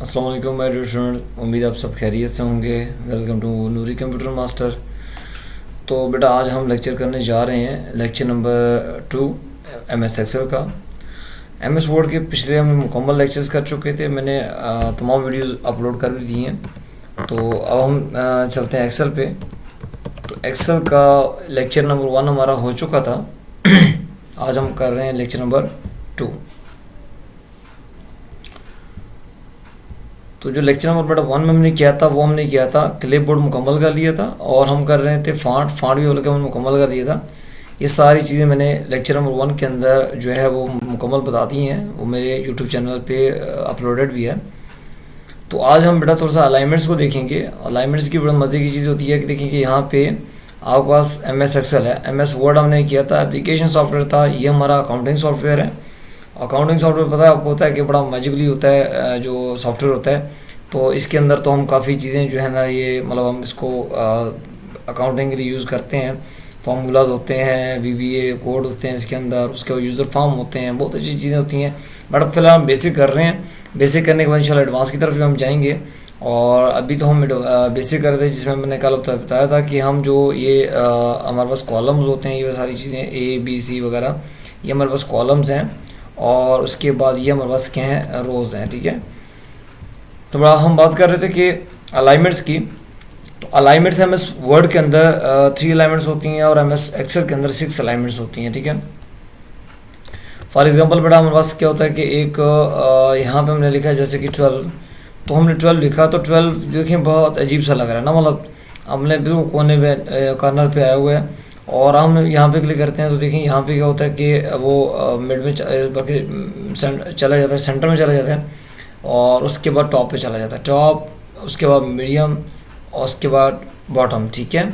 अस्सलाम वालेकुम my dear student, उम्मीद आप सब खैरियत से होंगे। Welcome to Noori computer master. तो बेटा आज हम लेक्चर करने जा रहे हैं लेक्चर नंबर 2 एमएस एक्सेल का। एमएस वर्ड के पिछले हम मुकम्मल लेक्चर्स कर चुके थे, मैंने तमाम वीडियोस अपलोड कर भी दी हैं। तो अब हम चलते हैं एक्सेल पे। तो एक्सेल का लेक्चर नंबर 1 हमारा हो चुका था। आज हम कर रहे हैं लेक्चर नंबर 2। तो जो लेक्चर नंबर बेटा 1 में हमने किया था वो हमने किया था क्लिप बोर्ड मुकम्मल कर लिया था, और हम कर रहे थे फांट भी बल्कि हमने मुकम्मल कर दिया था। ये सारी चीज़ें मैंने लेक्चर नंबर 1 के अंदर जो है वो मुकम्मल बता दी हैं, वो मेरे यूट्यूब चैनल पे अपलोडेड भी है। तो आज हम बेटा थोड़ा सा अलाइनमेंट्स को देखेंगे। अलाइनमेंट्स की बड़ा मज़े की चीज़ होती है कि देखिए यहाँ पे आपके पास एम एस एक्सेल है, एम एस वर्ड हमने किया था, एप्लीकेशन सॉफ्टवेयर था, ये हमारा अकाउंटिंग सॉफ्टवेयर है। अकाउंटिंग सॉफ्टवेयर पता है आपको होता है कि बड़ा मैजिकली होता है जो सॉफ्टवेयर होता है। तो इसके अंदर तो हम काफ़ी चीज़ें जो है ना ये मतलब हम इसको अकाउंटिंग के लिए यूज़ करते हैं। फार्मूलाज होते हैं, वीबीए कोड होते हैं इसके अंदर, उसके बाद यूज़र फॉर्म होते हैं, बहुत अच्छी चीज़ें होती हैं। बट अब फिलहाल हम बेसिक कर रहे हैं। बेसिक करने के बाद इंशाल्लाह एडवांस की तरफ भी हम जाएंगे। और अभी तो हम बेसिक कर रहे थे, जिसमें मैंने कल बताया था कि हम जो ये हमारे पास कॉलम्स होते हैं, ये सारी चीज़ें ए बी सी वगैरह, ये हमारे पास कॉलम्स हैं। और उसके बाद ये हमारे पास क्या हैं, रोज़ हैं। ठीक है, तो बड़ा हम बात कर रहे थे कि अलाइनमेंट्स की। तो अलाइनमेंट्स एम एस वर्ड के अंदर 3 अलाइनमेंट्स होती हैं, और एम एस एक्सेल के अंदर 6 अलाइनमेंट्स होती हैं। ठीक है, फॉर एग्जांपल बेटा हमारे पास क्या होता है कि एक यहाँ पे हमने लिखा है जैसे कि 12, तो हमने 12 लिखा, तो 12 देखें बहुत अजीब सा लग रहा है ना, मतलब हमने बिल्कुल कोने पे कॉर्नर पे आए हुए हैं, और हम यहाँ पे क्लिक करते हैं तो देखें यहाँ पे क्या होता है कि वो मिड में चला जाता है, सेंटर में चला जाता है, और उसके बाद टॉप पे चला जाता है, टॉप, उसके बाद मीडियम, और उसके बाद बॉटम। ठीक है,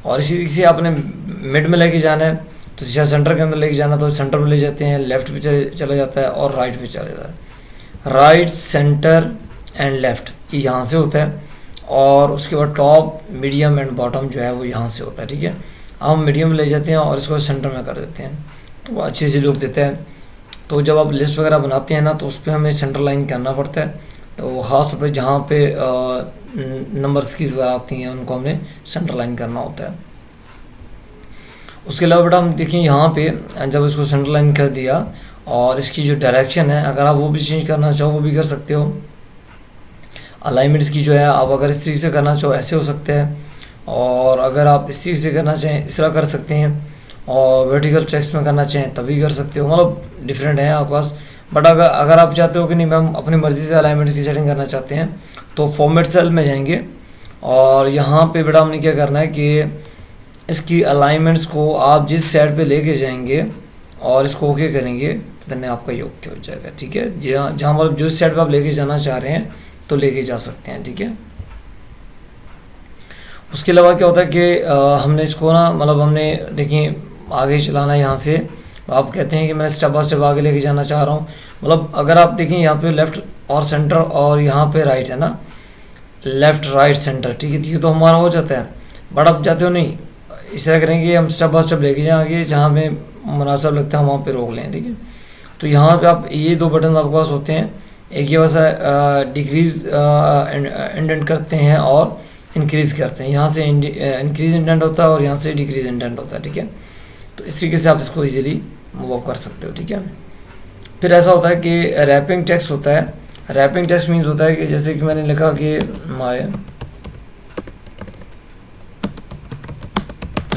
और इसी तरीके से आपने मिड में लेके जाना है तो सीधा सेंटर के अंदर लेके जाना, तो सेंटर में ले जाते हैं, लेफ्ट पे चला जाता है, और राइट पे चला जाता है। राइट, सेंटर एंड लेफ्ट ये यहाँ से होता है, और उसके बाद टॉप, मीडियम एंड बॉटम जो है वो यहाँ से होता है। ठीक है, हम मीडियम में ले जाते हैं और इसको सेंटर में कर देते हैं, तो वो अच्छे से लुक देता है। तो जब आप लिस्ट वगैरह बनाते हैं ना, तो उस पर हमें सेंटर लाइन करना पड़ता है। तो ख़ास तौर पर जहाँ पे नंबर्स की वगैरह आती हैं उनको हमने सेंटर लाइन करना होता है। उसके अलावा बेटा हम देखिए यहाँ पे जब इसको सेंटर लाइन कर दिया, और इसकी जो डायरेक्शन है अगर आप वो भी चेंज करना चाहो वो भी कर सकते हो। अलाइनमेंट्स की जो है आप अगर इस तरीके से करना चाहो ऐसे हो सकते हैं, और अगर आप इस तरीके से करना चाहें इस तरह कर सकते हैं, और वर्टिकल टेक्स्ट में करना चाहें तभी कर सकते हो, मतलब डिफरेंट है आपके पास। बट अगर आप चाहते हो कि नहीं मैम अपनी मर्ज़ी से अलाइनमेंट की सेटिंग करना चाहते हैं, तो फॉर्मेट सेल में जाएंगे, और यहाँ पे बेटा हमने क्या करना है कि इसकी अलाइनमेंट्स को आप जिस साइड पे लेके जाएंगे और इसको ओके करेंगे, तो आपका ये ओके हो जाएगा। ठीक है, जहाँ मतलब जिस साइड पे आप लेके जाना चाह रहे हैं तो लेके जा सकते हैं। ठीक है, उसके अलावा क्या होता है कि हमने इसको ना मतलब हमने देखिए आगे चलाना है यहाँ से। आप कहते हैं कि मैं स्टेप बाय स्टेप आगे लेके जाना चाह रहा हूँ, मतलब अगर आप देखें यहाँ पे लेफ़्ट और सेंटर, और यहाँ पे राइट है ना, लेफ़्ट राइट सेंटर। ठीक है, ये तो हमारा हो जाता है। बट आप चाहते हो नहीं, इस तरह करेंगे हम स्टेप बाय स्टेप लेके जाएंगे, जहाँ पे मुनासिब लगता है वहाँ पे रोक लें। ठीक है, तो यहाँ पे आप ये 2 बटन आपके पास होते हैं, एक ये वैसा डिक्रीज़ इंडेंट करते हैं और इंक्रीज़ करते हैं। यहाँ से इंक्रीज़ इंडेंट होता है और यहाँ से डिक्रीज़ इंडेंट होता है। ठीक है, तो इस तरीके से आप इसको इजीली मूव अप कर सकते हो। ठीक है, फिर ऐसा होता है कि रैपिंग टेक्स्ट होता है। रैपिंग टेक्स्ट मीन्स होता है कि जैसे कि मैंने लिखा कि माय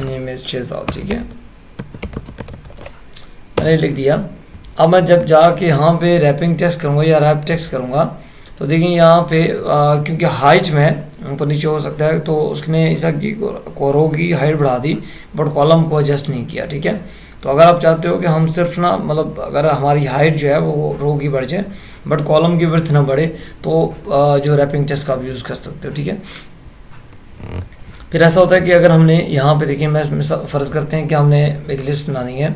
नेम इज शेजाद। ठीक है, मैंने लिख दिया। अब मैं जब जाके यहाँ पे रैपिंग टेक्स्ट करूँगा या रैप टेक्स्ट करूँगा, तो देखिए यहाँ पे क्योंकि हाइट में ऊपर नीचे हो सकता है, तो उसने ऐसा की रो की हाइट बढ़ा दी, बट कॉलम को एडजस्ट नहीं किया। ठीक है, तो अगर आप चाहते हो कि हम सिर्फ ना मतलब अगर हमारी हाइट जो है वो रो की बढ़ जाए बट कॉलम की विड्थ ना बढ़े, तो जो रैपिंग टेक्स्ट का आप यूज़ कर सकते हो। ठीक है, फिर ऐसा होता है कि अगर हमने यहाँ पे देखिए मैं फ़र्ज़ करते हैं कि हमने एक लिस्ट बनानी है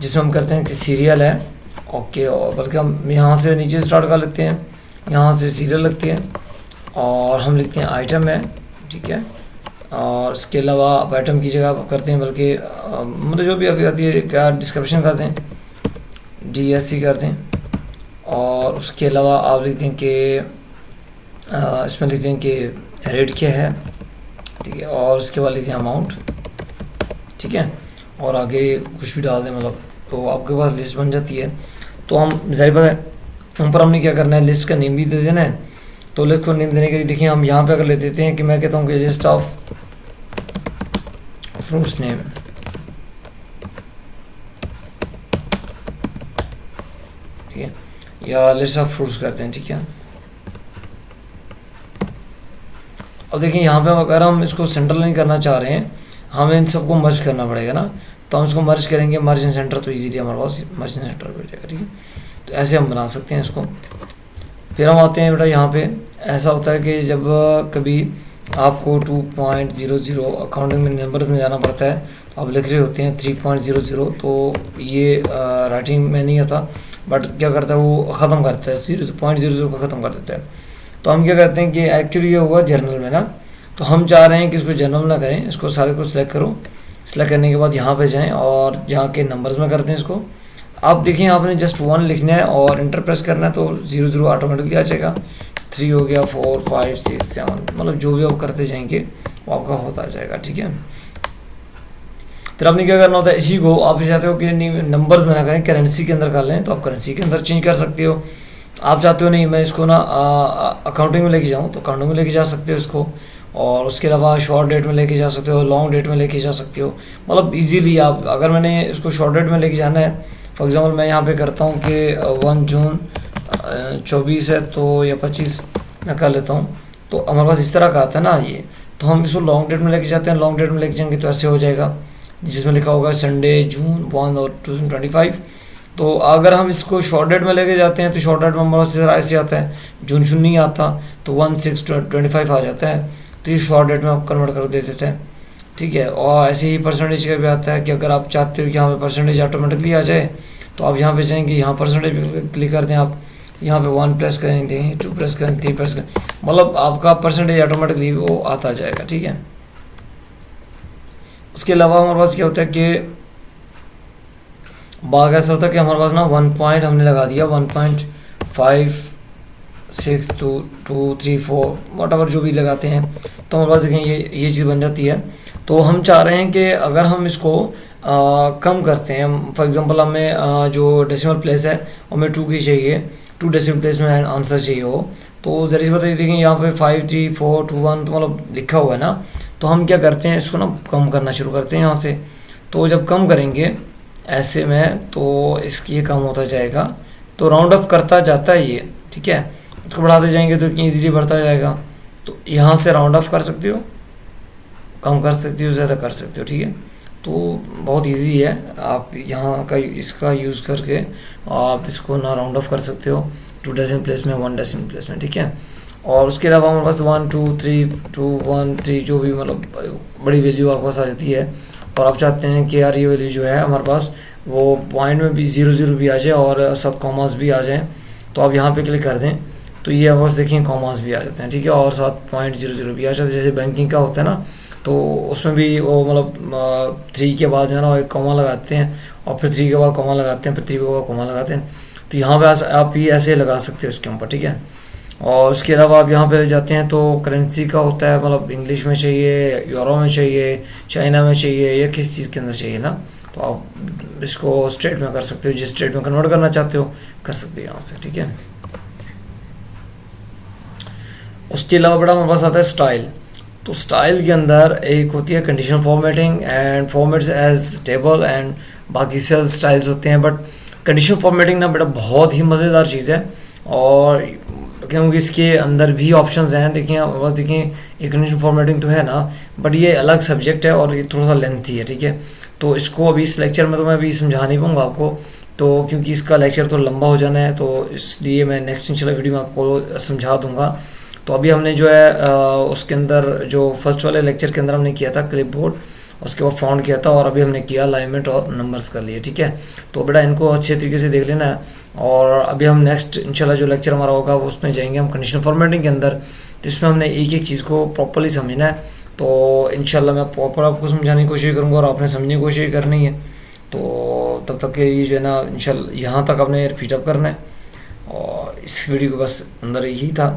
जिसमें हम करते हैं कि सीरियल है। ओके, और बल्कि हम यहाँ से नीचे स्टार्ट कर लेते हैं, यहाँ से सीरियल लगते हैं, और हम लिखते हैं आइटम है। ठीक है, और इसके अलावा आप आइटम की जगह करते हैं, बल्कि मतलब जो भी अभी आती है क्या डिस्क्रिप्शन कर दें, DSC कर दें, और उसके अलावा आप लिखते हैं कि इसमें लिख दें कि रेट क्या है, ठीक है, और उसके बाद लिख दें अमाउंट, ठीक है, और आगे कुछ भी डाल दें, मतलब तो आपके पास लिस्ट बन जाती है। तो हम जाहिर बात है हम पर हमने क्या करना है, लिस्ट का नेम भी दे देना है। तो लिस्ट को नेम देने के लिए देखिए हम यहाँ पे अगर ले देते हैं कि मैं कहता हूँ कि लिस्ट ऑफ फ्रूट्स नेम, ठीक है, या लिस्ट ऑफ फ्रूट्स करते हैं, ठीक है। अब देखिए यहाँ पे अगर हम इसको सेंटर लाइन करना चाह रहे हैं, हमें इन सबको मर्ज करना पड़ेगा ना, तो हम इसको मर्ज करेंगे, मर्ज इन सेंटर, तो इजीली हमारे पास मर्ज इन सेंटर हो जाएगा, ठीक है। तो ऐसे हम बना सकते हैं इसको। फिर हम आते हैं बेटा यहाँ पे, ऐसा होता है कि जब कभी आपको 2.00 अकाउंटिंग में नंबर्स में जाना पड़ता है, तो आप लिख रहे होते हैं 3.00, तो ये राइटिंग में नहीं आता, बट क्या करता है वो ख़त्म करता है, 0.00 को ख़त्म कर देता है। तो हम क्या करते हैं कि एक्चुअली ये हुआ जर्नल में ना, तो हम चाह रहे हैं कि इसको जर्नल ना करें, इसको सारे को सिलेक्ट करो, सिलेक्ट करने के बाद यहाँ पे जाएं और यहाँ के नंबर्स में करते हैं इसको। आप देखिए आपने जस्ट 1 लिखना है और इंटर प्रेस करना है, तो 00 ऑटोमेटिकली आ जाएगा, 3 हो गया, 4 5 6 7, मतलब जो भी आप करते जाएंगे वो आपका होता जाएगा, ठीक है। फिर आपने क्या करना होता है, इसी को आप चाहते हो कि नंबर्स में ना करें, करेंसी के अंदर कर लें, तो आप करेंसी के अंदर चेंज कर सकते हो। आप चाहते हो नहीं मैं इसको ना अकाउंटिंग में लेके जाऊँ, तो अकाउंटिंग में लेके जा सकते हो इसको, और उसके अलावा शॉर्ट डेट में लेके जा सकते हो, लॉन्ग डेट में लेके जा सकते हो, मतलब इजीली आप, अगर मैंने इसको शॉर्ट डेट में लेके जाना है, फॉर एग्जांपल मैं यहाँ पे करता हूँ कि 1 जून 24 है, तो या 25 मैं कर लेता हूँ, तो हमारे पास इस तरह का आता है ना ये, तो हम इसको लॉन्ग डेट में लेके जाते हैं, लॉन्ग डेट में लेके जाएंगे तो ऐसे हो जाएगा, जिसमें लिखा होगा संडे जून 1 और 2025। तो अगर हम इसको शॉर्ट डेट में लेके जाते हैं, तो शॉर्ट डेट में हमारे पास ऐसे आता है, जून जून नहीं आता, तो 1/6/25 आ जाता है, तो ये शॉर्ट डेट में आप कन्वर्ट कर दे देते हैं, ठीक है। और ऐसे ही परसेंटेज का भी आता है कि अगर आप चाहते हो कि यहाँ पे परसेंटेज ऑटोमेटिकली आ जाए, तो आप यहाँ पे जाएंगे, यहाँ परसेंटेज पे क्लिक कर दें, आप यहाँ पे 1 प्रेस करेंगे, 2 प्रेस करेंगे, 3 प्रेस करें, मतलब आपका परसेंटेज ऑटोमेटिकली वो आता जाएगा, ठीक है। उसके अलावा हमारे पास क्या होता है कि बाग ऐसा होता है कि हमारे पास ना 1 पॉइंट हमने लगा दिया, 1.5 6 2 2 3 4 वट जो भी लगाते हैं, तो हमारे पास देखें ये चीज़ बन जाती है। तो हम चाह रहे हैं कि अगर हम इसको कम करते हैं, फॉर एग्जांपल हमें जो डेसिमल प्लेस है हमें 2 की चाहिए, 2 डेसिमल प्लेस में आंसर चाहिए हो, तो जरा सी बताइए, देखें यहाँ पे 5 3 4 2 1 तो मतलब लिखा हुआ है ना, तो हम क्या करते हैं इसको ना कम करना शुरू करते हैं यहाँ से। तो जब कम करेंगे ऐसे में, तो इसकी ये कम होता जाएगा, तो राउंड ऑफ करता जाता है ये, ठीक है। इसको बढ़ाते जाएंगे तो इतनी ईजीली बढ़ता जाएगा, तो यहाँ से राउंड ऑफ कर सकते हो, कम कर सकते हो, ज़्यादा कर सकते हो, ठीक है। तो बहुत इजी है, आप यहाँ का इसका यूज़ करके आप इसको ना राउंड ऑफ कर सकते हो 2 डेसिमल प्लेस में, 1 डेसिमल प्लेस में, ठीक है। और उसके अलावा हमारे पास 1 2 3 2 1 3 जो भी मतलब बड़ी वैल्यू आपके पास आ जाती है, और आप चाहते हैं कि यार ये वैल्यू जो है हमारे पास वो पॉइंट में भी 00 भी आ जाए और 7 कॉमास भी आ जाएँ, तो आप यहाँ पे क्लिक कर दें, तो ये हमारे पास देखिए कॉमास भी आ जाते हैं, ठीक है, और 7.00 भी आ जाते हैं। जैसे बैंकिंग का होता है ना, तो उसमें भी वो मतलब 3 के बाद जो है ना एक कॉमा लगाते हैं, और फिर 3 के बाद कॉमा लगाते हैं, फिर 3 के बाद कॉमा लगाते हैं, तो यहाँ पे आप ये ऐसे लगा सकते हो इसके ऊपर, ठीक है। और उसके अलावा आप यहाँ पे जाते हैं तो करेंसी का होता है, मतलब इंग्लिश में चाहिए, यूरो में चाहिए, चाइना में चाहिए, या किस चीज़ के अंदर चाहिए ना, तो आप इसको स्टेट में कर सकते हो, जिस स्टेट में कन्वर्ट करना चाहते हो कर सकते हो यहाँ से, ठीक है। उसके अलावा बड़ा हमारे पास आता है स्टाइल। तो स्टाइल के अंदर एक होती है conditional formatting and formats as table, and बाकी सेल स्टाइल्स होते हैं, बट कंडीशनल फॉर्मेटिंग ना बेटा बहुत ही मज़ेदार चीज़ है, और क्योंकि इसके अंदर भी ऑप्शंस हैं। देखिए बस देखिए ये कंडीशनल फॉर्मेटिंग तो है ना, बट ये अलग सब्जेक्ट है और ये थोड़ा सा लेंथी है, ठीक है। तो इसको अभी इस लेक्चर में तो मैं अभी समझा नहीं पाऊँगा आपको, तो क्योंकि इसका लेक्चर तो लंबा हो जाना है, तो इसलिए मैं नेक्स्ट इंशाल्लाह वीडियो में आपको समझा दूँगा। तो अभी हमने जो है उसके अंदर जो फर्स्ट वाले लेक्चर के अंदर हमने किया था क्लिप बोर्ड, उसके बाद फाउंड किया था, और अभी हमने किया अलाइनमेंट और नंबर्स कर लिए, ठीक है। तो बेटा इनको अच्छे तरीके से देख लेना है, और अभी हम नेक्स्ट इंशाल्लाह जो लेक्चर हमारा होगा वो उसमें जाएंगे हम कंडीशनल फॉर्मेटिंग के अंदर, तो इसमें हमने एक एक चीज़ को प्रॉपर्ली समझना है। तो इंशाल्लाह मैं प्रॉपर आपको समझाने की कोशिश करूँगा, और आपने समझने की कोशिश करनी है। तो तब तक के लिए जो है ना इंशाल्लाह यहाँ तक आपने रिपीट अप करना है, और इस वीडियो के बस अंदर यही था।